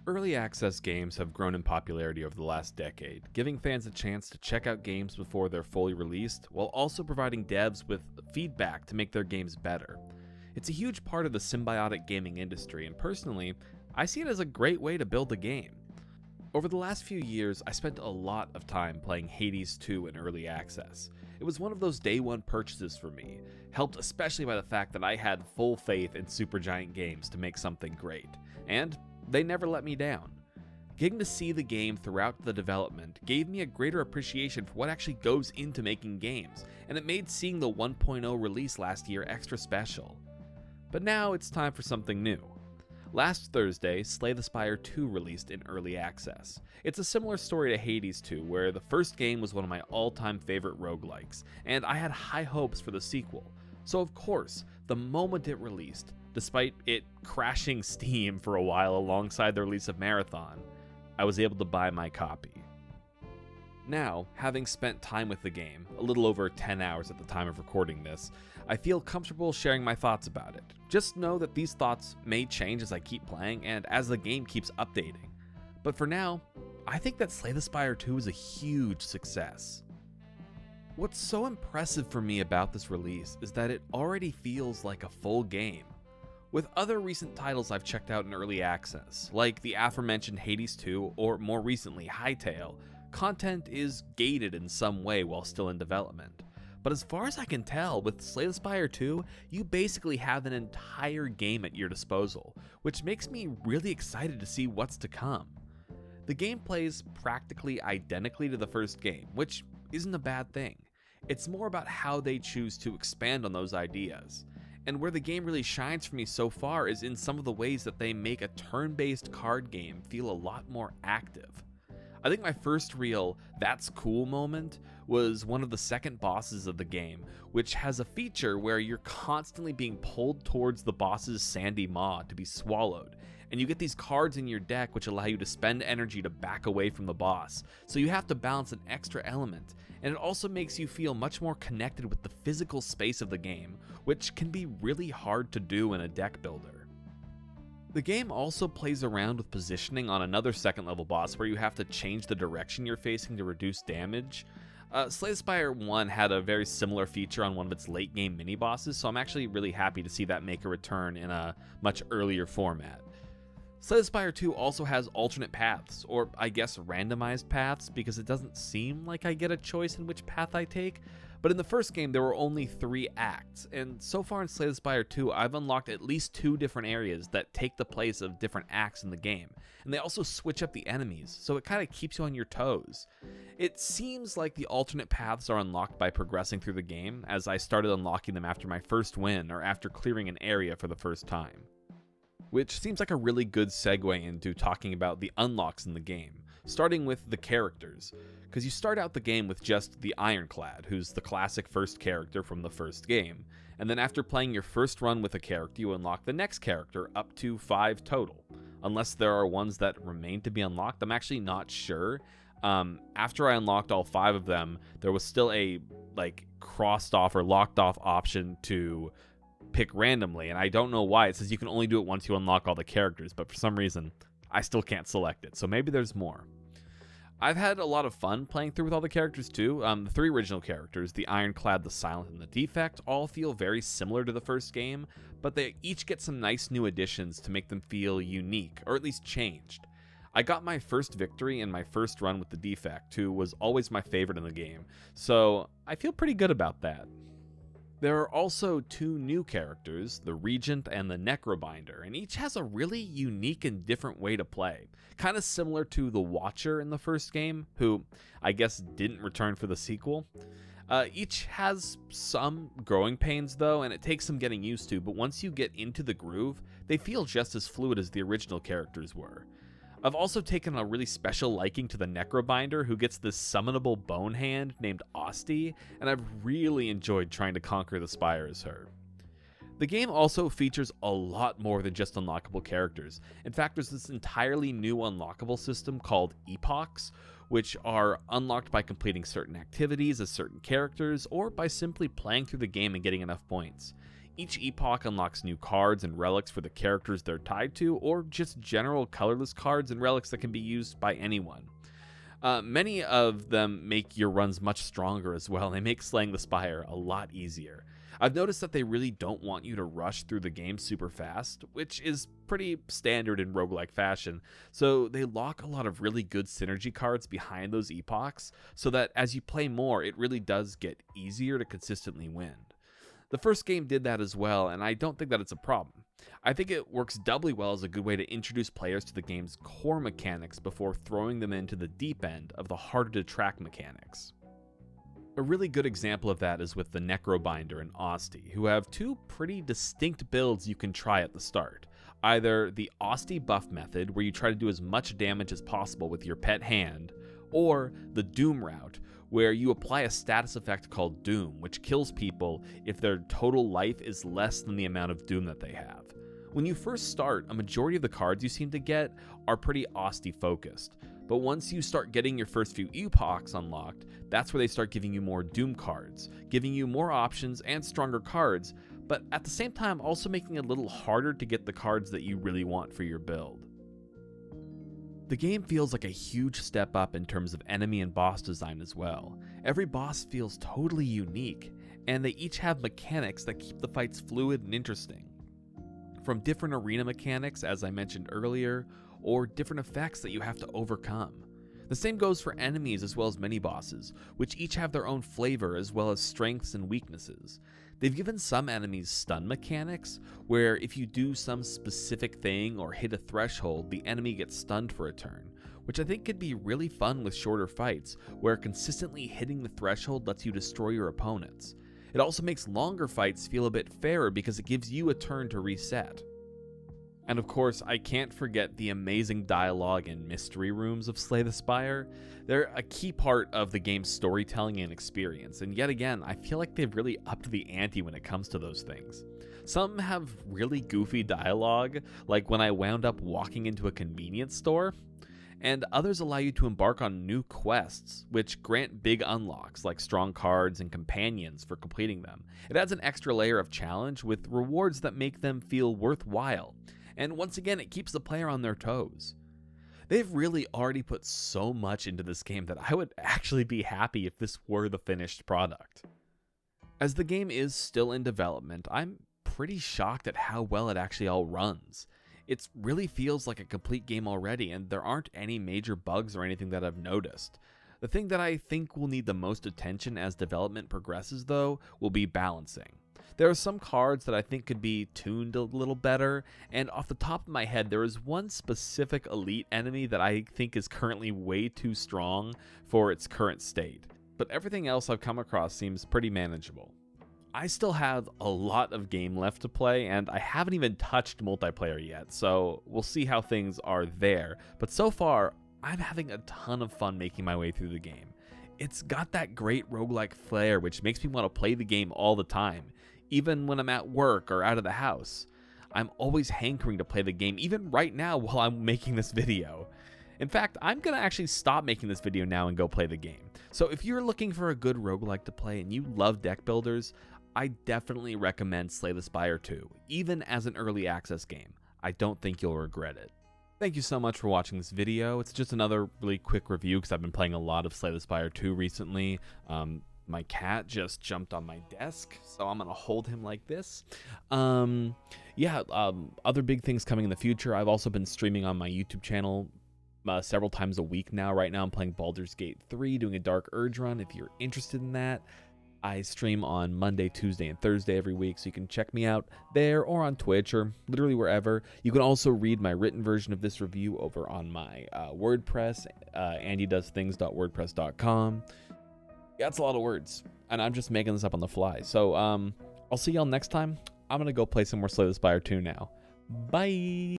Early access games have grown in popularity over the last decade, giving fans a chance to check out games before they're fully released, while also providing devs with feedback to make their games better. It's a huge part of the symbiotic gaming industry, and personally, I see it as a great way to build a game. Over the last few years, I spent a lot of time playing Hades 2 in early access. It was one of those day one purchases for me, helped especially by the fact that I had full faith in Supergiant Games to make something great, and they never let me down. Getting to see the game throughout the development gave me a greater appreciation for what actually goes into making games, and it made seeing the 1.0 release last year extra special. But now it's time for something new. Last Thursday, Slay the Spire 2 released in early access. It's a similar story to Hades 2, where the first game was one of my all-time favorite roguelikes, and I had high hopes for the sequel. So of course, the moment it released, despite it crashing Steam for a while alongside the release of Marathon, I was able to buy my copy. Now, having spent time with the game, a little over 10 hours at the time of recording this, I feel comfortable sharing my thoughts about it. Just know that these thoughts may change as I keep playing and as the game keeps updating. But for now, I think that Slay the Spire 2 is a huge success. What's so impressive for me about this release is that it already feels like a full game. With other recent titles I've checked out in early access, like the aforementioned Hades 2 or more recently Hytale, content is gated in some way while still in development. But as far as I can tell, with Slay the Spire 2, you basically have an entire game at your disposal, which makes me really excited to see what's to come. The game plays practically identically to the first game, which isn't a bad thing. It's more about how they choose to expand on those ideas. And where the game really shines for me so far is in some of the ways that they make a turn-based card game feel a lot more active. I think my first real "that's cool" moment was one of the second bosses of the game, which has a feature where you're constantly being pulled towards the boss's sandy maw to be swallowed, and you get these cards in your deck which allow you to spend energy to back away from the boss, so you have to balance an extra element, and it also makes you feel much more connected with the physical space of the game, which can be really hard to do in a deck builder. The game also plays around with positioning on another second level boss where you have to change the direction you're facing to reduce damage. Slay the Spire 1 had a very similar feature on one of its late game mini bosses, so I'm actually really happy to see that make a return in a much earlier format. Slay the Spire 2 also has alternate paths, or I guess randomized paths, because it doesn't seem like I get a choice in which path I take. But in the first game, there were only 3 acts, and so far in Slay the Spire 2, I've unlocked at least 2 different areas that take the place of different acts in the game, and they also switch up the enemies, so it kind of keeps you on your toes. It seems like the alternate paths are unlocked by progressing through the game, as I started unlocking them after my first win or after clearing an area for the first time. Which seems like a really good segue into talking about the unlocks in the game, starting with the characters. Because you start out the game with just the Ironclad, who's the classic first character from the first game, and then after playing your first run with a character, you unlock the next character, up to 5 total. Unless there are ones that remain to be unlocked, I'm actually not sure. After I unlocked all 5 of them, there was still a crossed off or locked off option to pick randomly, and I don't know why. It says you can only do it once you unlock all the characters, but for some reason, I still can't select it, so maybe there's more. I've had a lot of fun playing through with all the characters too. The 3 original characters, the Ironclad, the Silent, and the Defect, all feel very similar to the first game, but they each get some nice new additions to make them feel unique, or at least changed. I got my first victory in my first run with the Defect, who was always my favorite in the game, so I feel pretty good about that. There are also 2 new characters, the Regent and the Necrobinder, and each has a really unique and different way to play. Kind of similar to the Watcher in the first game, who I guess didn't return for the sequel. Each has some growing pains though, and it takes some getting used to, but once you get into the groove, they feel just as fluid as the original characters were. I've also taken a really special liking to the Necrobinder, who gets this summonable bone hand named Osti, and I've really enjoyed trying to conquer the spire as her. The game also features a lot more than just unlockable characters. In fact, there's this entirely new unlockable system called epochs, which are unlocked by completing certain activities as certain characters, or by simply playing through the game and getting enough points. Each epoch unlocks new cards and relics for the characters they're tied to, or just general colorless cards and relics that can be used by anyone. Many of them make your runs much stronger as well, and they make Slaying the Spire a lot easier. I've noticed that they really don't want you to rush through the game super fast, which is pretty standard in roguelike fashion, so they lock a lot of really good synergy cards behind those epochs, so that as you play more, it really does get easier to consistently win. The first game did that as well, and I don't think that it's a problem. I think it works doubly well as a good way to introduce players to the game's core mechanics before throwing them into the deep end of the harder to track mechanics. A really good example of that is with the Necrobinder and Osti, who have two pretty distinct builds you can try at the start. Either the Osti buff method, where you try to do as much damage as possible with your pet hand, or the Doom route, where you apply a status effect called Doom, which kills people if their total life is less than the amount of Doom that they have. When you first start, a majority of the cards you seem to get are pretty Osti focused, but once you start getting your first few epochs unlocked, that's where they start giving you more Doom cards, giving you more options and stronger cards, but at the same time also making it a little harder to get the cards that you really want for your build. The game feels like a huge step up in terms of enemy and boss design as well. Every boss feels totally unique, and they each have mechanics that keep the fights fluid and interesting. From different arena mechanics, as I mentioned earlier, or different effects that you have to overcome. The same goes for enemies as well as mini-bosses, which each have their own flavor as well as strengths and weaknesses. They've given some enemies stun mechanics, where if you do some specific thing or hit a threshold, the enemy gets stunned for a turn, which I think could be really fun with shorter fights, where consistently hitting the threshold lets you destroy your opponents. It also makes longer fights feel a bit fairer because it gives you a turn to reset. And of course, I can't forget the amazing dialogue and mystery rooms of Slay the Spire. They're a key part of the game's storytelling and experience, and yet again, I feel like they've really upped the ante when it comes to those things. Some have really goofy dialogue, like when I wound up walking into a convenience store, and others allow you to embark on new quests, which grant big unlocks like strong cards and companions for completing them. It adds an extra layer of challenge with rewards that make them feel worthwhile. And once again, it keeps the player on their toes. They've really already put so much into this game that I would actually be happy if this were the finished product. As the game is still in development, I'm pretty shocked at how well it actually all runs. It really feels like a complete game already, and there aren't any major bugs or anything that I've noticed. The thing that I think will need the most attention as development progresses, though, will be balancing. There are some cards that I think could be tuned a little better, and off the top of my head, there is one specific elite enemy that I think is currently way too strong for its current state, but everything else I've come across seems pretty manageable. I still have a lot of game left to play, and I haven't even touched multiplayer yet, so we'll see how things are there, but so far, I'm having a ton of fun making my way through the game. It's got that great roguelike flair, which makes me want to play the game all the time. Even when I'm at work or out of the house, I'm always hankering to play the game, even right now while I'm making this video. In fact, I'm going to actually stop making this video now and go play the game. So if you're looking for a good roguelike to play and you love deck builders, I definitely recommend Slay the Spire 2, even as an early access game. I don't think you'll regret it. Thank you so much for watching this video. It's just another really quick review because I've been playing a lot of Slay the Spire 2 recently. My cat just jumped on my desk, so I'm going to hold him like this. Other big things coming in the future. I've also been streaming on my YouTube channel several times a week now. Right now I'm playing Baldur's Gate 3, doing a Dark Urge run. If you're interested in that, I stream on Monday, Tuesday, and Thursday every week, so you can check me out there or on Twitch or literally wherever. You can also read my written version of this review over on my WordPress, andydoesthings.wordpress.com. Yeah, that's a lot of words, and I'm just making this up on the fly. So I'll see y'all next time. I'm going to go play some more Slay the Spire 2 now. Bye!